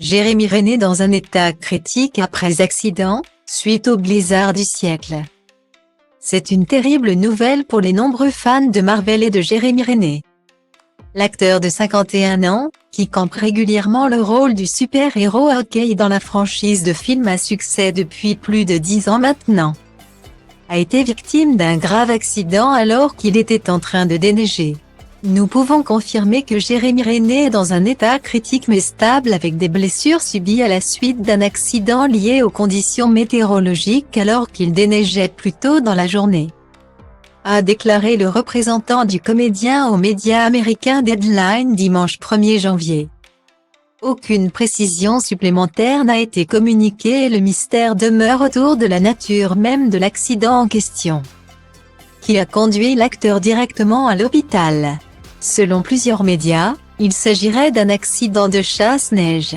Jérémy Renée dans un état critique après accident, suite au blizzard du siècle. C'est une terrible nouvelle pour les nombreux fans de Marvel et de Jérémy Renée. L'acteur de 51 ans, qui campe régulièrement le rôle du super-héros Hawkeye dans la franchise de films à succès depuis plus de 10 ans maintenant, a été victime d'un grave accident alors qu'il était en train de déneiger. Nous pouvons confirmer que Jérémy Renée est dans un état critique mais stable avec des blessures subies à la suite d'un accident lié aux conditions météorologiques alors qu'il déneigeait plus tôt dans la journée, a déclaré le représentant du comédien aux médias américains Deadline dimanche 1er janvier. Aucune précision supplémentaire n'a été communiquée et le mystère demeure autour de la nature même de l'accident en question, qui a conduit l'acteur directement à l'hôpital. Selon plusieurs médias, il s'agirait d'un accident de chasse-neige.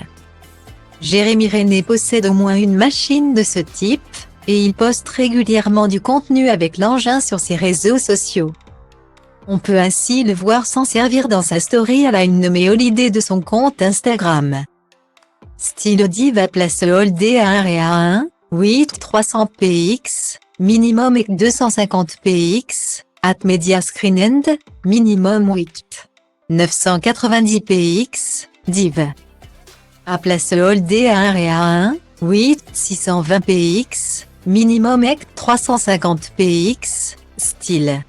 Jérémy Renée possède au moins une machine de ce type, et il poste régulièrement du contenu avec l'engin sur ses réseaux sociaux. On peut ainsi le voir s'en servir dans sa story à la une nommée Holiday de son compte Instagram. Style Diva place Holiday à 1 et à 1, 8 300 px, minimum et 250 px, @media screenend, minimum 8 990 px, div. À place Holiday à 1 et à 1, 8 620 px, minimum et 350 px, style.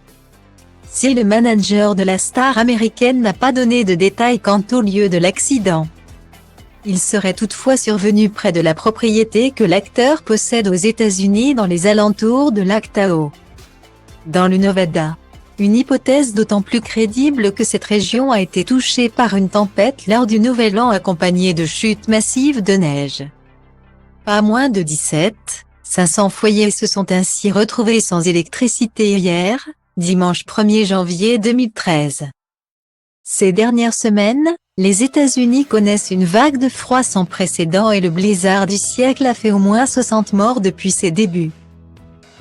Si le manager de la star américaine n'a pas donné de détails quant au lieu de l'accident, il serait toutefois survenu près de la propriété que l'acteur possède aux États-Unis dans les alentours de Lac Tahoe, dans le Nevada. Une hypothèse d'autant plus crédible que cette région a été touchée par une tempête lors du Nouvel An accompagnée de chutes massives de neige. Pas moins de 500 foyers se sont ainsi retrouvés sans électricité hier, dimanche 1er janvier 2013. Ces dernières semaines, les États-Unis connaissent une vague de froid sans précédent et le blizzard du siècle a fait au moins 60 morts depuis ses débuts.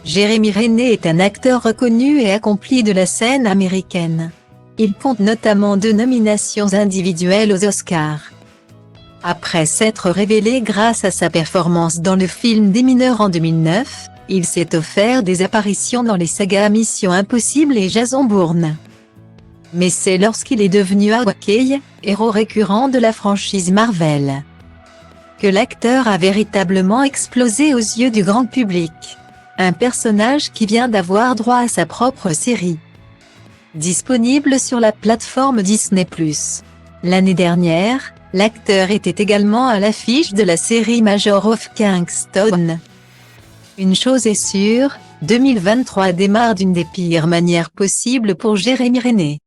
Jérémy Renée est un acteur reconnu et accompli de la scène américaine. Il compte notamment 2 nominations individuelles aux Oscars. Après s'être révélé grâce à sa performance dans le film Des mineurs en 2009, il s'est offert des apparitions dans les sagas Mission Impossible et Jason Bourne. Mais c'est lorsqu'il est devenu Hawkeye, héros récurrent de la franchise Marvel, que l'acteur a véritablement explosé aux yeux du grand public. Un personnage qui vient d'avoir droit à sa propre série, disponible sur la plateforme Disney+. L'année dernière, l'acteur était également à l'affiche de la série Major of Kingstown. Une chose est sûre, 2023 démarre d'une des pires manières possibles pour Jérémy Renée.